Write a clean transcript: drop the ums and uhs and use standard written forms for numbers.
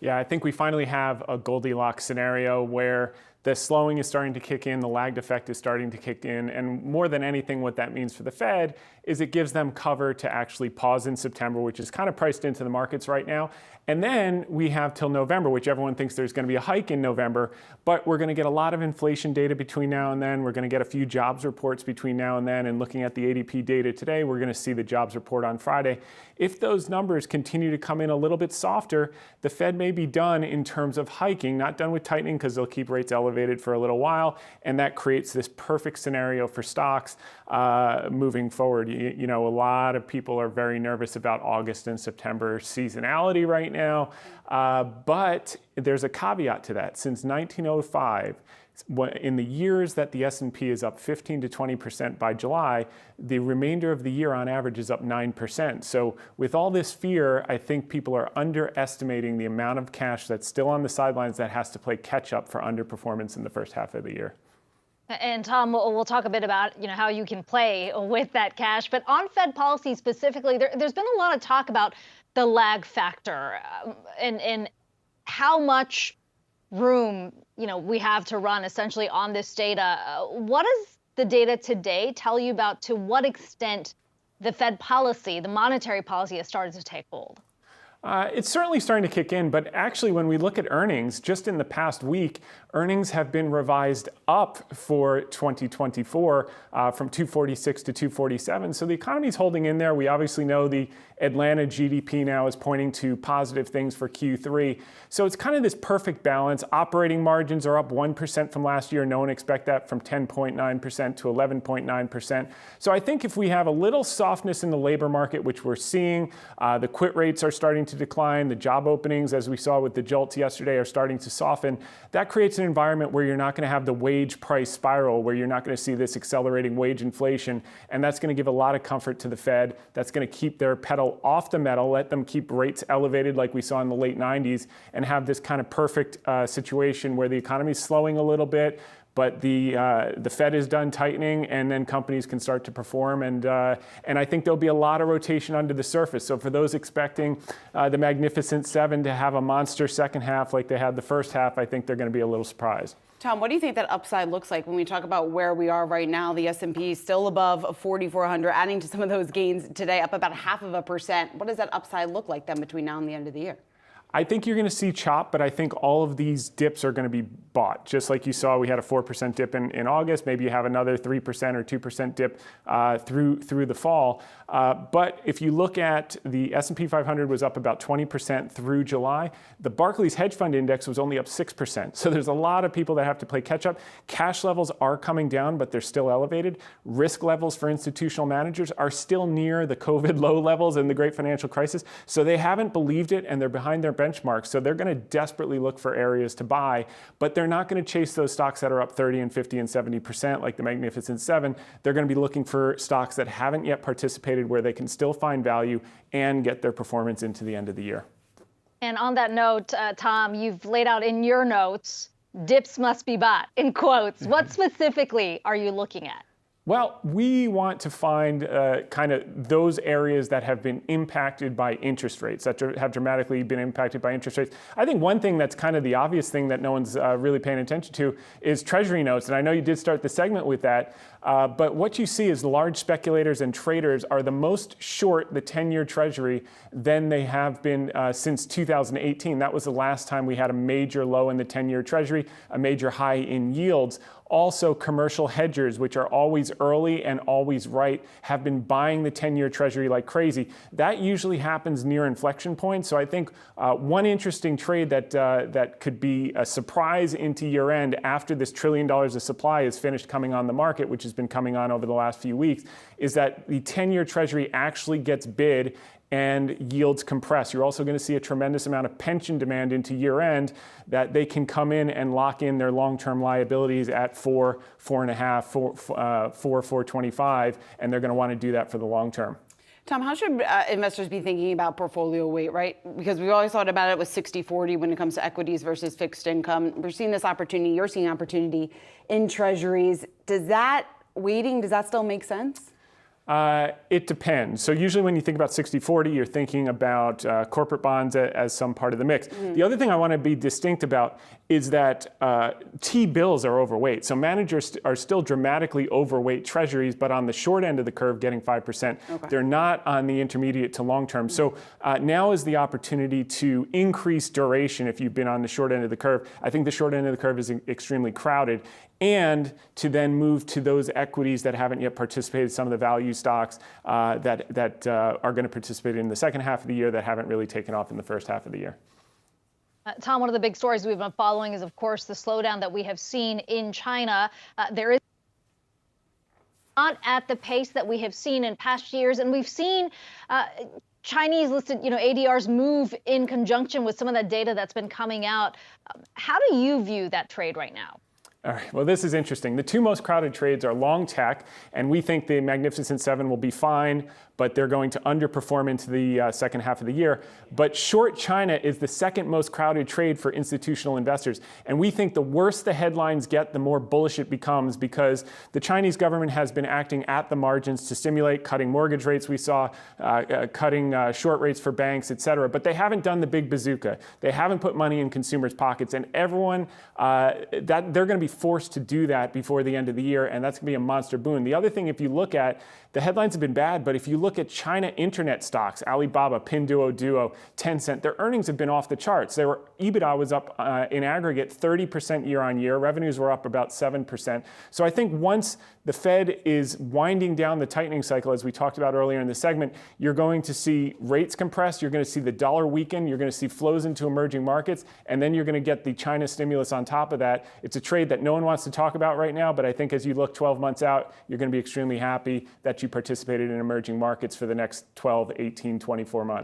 Yeah, I think we finally have a Goldilocks scenario where the slowing is starting to kick in, the lagged effect is starting to kick in, and more than anything, what that means for the Fed is it gives them cover to actually pause in September, which is kind of priced into the markets right now. And then we have till November, which everyone thinks there's going to be a hike in November, but we're going to get a lot of inflation data between now and then. We're going to get a few jobs reports between now and then, and looking at the ADP data today, we're going to see the jobs report on Friday. If those numbers continue to come in a little bit softer, the Fed may be done in terms of hiking, not done with tightening because they'll keep rates elevated for a little while, and that creates this perfect scenario for stocks moving forward. You know, a lot of people are very nervous about August and September seasonality right now, but there's a caveat to that. Since 1905, in the years that the S&P is up 15 to 20% by July, the remainder of the year on average is up 9%. So with all this fear, I think people are underestimating the amount of cash that's still on the sidelines that has to play catch up for underperformance in the first half of the year. And Tom, we'll talk a bit about how you can play with that cash. But on Fed policy specifically, there's been a lot of talk about the lag factor and how much room we have to run essentially on this data. What does the data today tell you about to what extent the Fed policy, the monetary policy, has started to take hold? It's certainly starting to kick in, but actually when we look at earnings, just in the past week, earnings have been revised up for 2024 from 246 to 247. So the economy's holding in there. We obviously know the Atlanta GDP now is pointing to positive things for Q3. So it's kind of this perfect balance. Operating margins are up 1% from last year. No one expect that, from 10.9% to 11.9%. So I think if we have a little softness in the labor market, which we're seeing, the quit rates are starting to decline. The job openings, as we saw with the JOLTS yesterday, are starting to soften. That creates an environment where you're not going to have the wage price spiral, where you're not going to see this accelerating wage inflation. And that's going to give a lot of comfort to the Fed. That's going to keep their pedal off the metal, let them keep rates elevated like we saw in the late 90s, and have this kind of perfect situation where the economy is slowing a little bit, but the Fed is done tightening, and then companies can start to perform. And I think there'll be a lot of rotation under the surface. So for those expecting the Magnificent Seven to have a monster second half like they had the first half, I think they're going to be a little surprised. Tom, what do you think that upside looks like when we talk about where we are right now? The S&P is still above 4,400, adding to some of those gains today, up about 0.5%. What does that upside look like then between now and the end of the year? I think you're going to see chop, but I think all of these dips are going to be bought. Just like you saw, we had a 4% dip in August. Maybe you have another 3% or 2% dip through the fall. But if you look at the S&P 500 was up about 20% through July. The Barclays Hedge Fund Index was only up 6%. So there's a lot of people that have to play catch up. Cash levels are coming down, but they're still elevated. Risk levels for institutional managers are still near the COVID low levels in the great financial crisis. So they haven't believed it, and they're behind their benchmarks. So they're going to desperately look for areas to buy, but they're not going to chase those stocks that are up 30 and 50 and 70% like the Magnificent Seven. They're going to be looking for stocks that haven't yet participated, where they can still find value and get their performance into the end of the year. And on that note, Tom, you've laid out in your notes, dips must be bought, in quotes. What specifically are you looking at? Well, we want to find kind of those areas that have been impacted by interest rates, that have dramatically been impacted by interest rates. I think one thing that's kind of the obvious thing that no one's really paying attention to is Treasury notes. And I know you did start the segment with that. But what you see is large speculators and traders are the most short the 10-year Treasury than they have been since 2018. That was the last time we had a major low in the 10-year Treasury, a major high in yields. Also, commercial hedgers, which are always early and always right, have been buying the 10-year Treasury like crazy. That usually happens near inflection points. So I think one interesting trade that could be a surprise into year end after this $1 trillion of supply is finished coming on the market, which has been coming on over the last few weeks, is that the 10-year Treasury actually gets bid and yields compress. You're also going to see a tremendous amount of pension demand into year end, that they can come in and lock in their long-term liabilities at 4, 4.5, 4.25, and they're going to want to do that for the long term. Tom, how should investors be thinking about portfolio weight, right? Because we've always thought about it with 60-40 when it comes to equities versus fixed income. We're seeing this opportunity, you're seeing opportunity in treasuries. Does that weighting, does that still make sense? It depends. So usually when you think about 60-40, you're thinking about corporate bonds as some part of the mix. The other thing I want to be distinct about is that T-bills are overweight. So managers are still dramatically overweight treasuries, but on the short end of the curve getting 5%. Okay. They're not on the intermediate to long term. So now is the opportunity to increase duration if you've been on the short end of the curve. I think the short end of the curve is extremely crowded. And to then move to those equities that haven't yet participated, some of the value stocks that are going to participate in the second half of the year that haven't really taken off in the first half of the year. Tom, one of the big stories we've been following is, of course, the slowdown that we have seen in China. There is not at the pace that we have seen in past years, and we've seen Chinese listed, ADRs move in conjunction with some of that data that's been coming out. How do you view that trade right now? All right, well, this is interesting. The two most crowded trades are long tech, and we think the Magnificent Seven will be fine, but they're going to underperform into the second half of the year. But short China is the second most crowded trade for institutional investors. And we think the worse the headlines get, the more bullish it becomes, because the Chinese government has been acting at the margins to stimulate, cutting mortgage rates we saw, cutting short rates for banks, et cetera. But they haven't done the big bazooka. They haven't put money in consumers' pockets. And everyone, they're going to be forced to do that before the end of the year, and that's going to be a monster boon. The other thing, if you look at, the headlines have been bad, but if you look at China internet stocks, Alibaba, Pinduoduo, Tencent, their earnings have been off the charts. EBITDA was up in aggregate 30% year on year. Revenues were up about 7%. So I think once the Fed is winding down the tightening cycle, as we talked about earlier in the segment, you're going to see rates compress, you're going to see the dollar weaken, you're going to see flows into emerging markets, and then you're going to get the China stimulus on top of that. It's a trade that no one wants to talk about right now, but I think as you look 12 months out, you're going to be extremely happy that you participated in emerging markets for the next 12, 18, 24 months.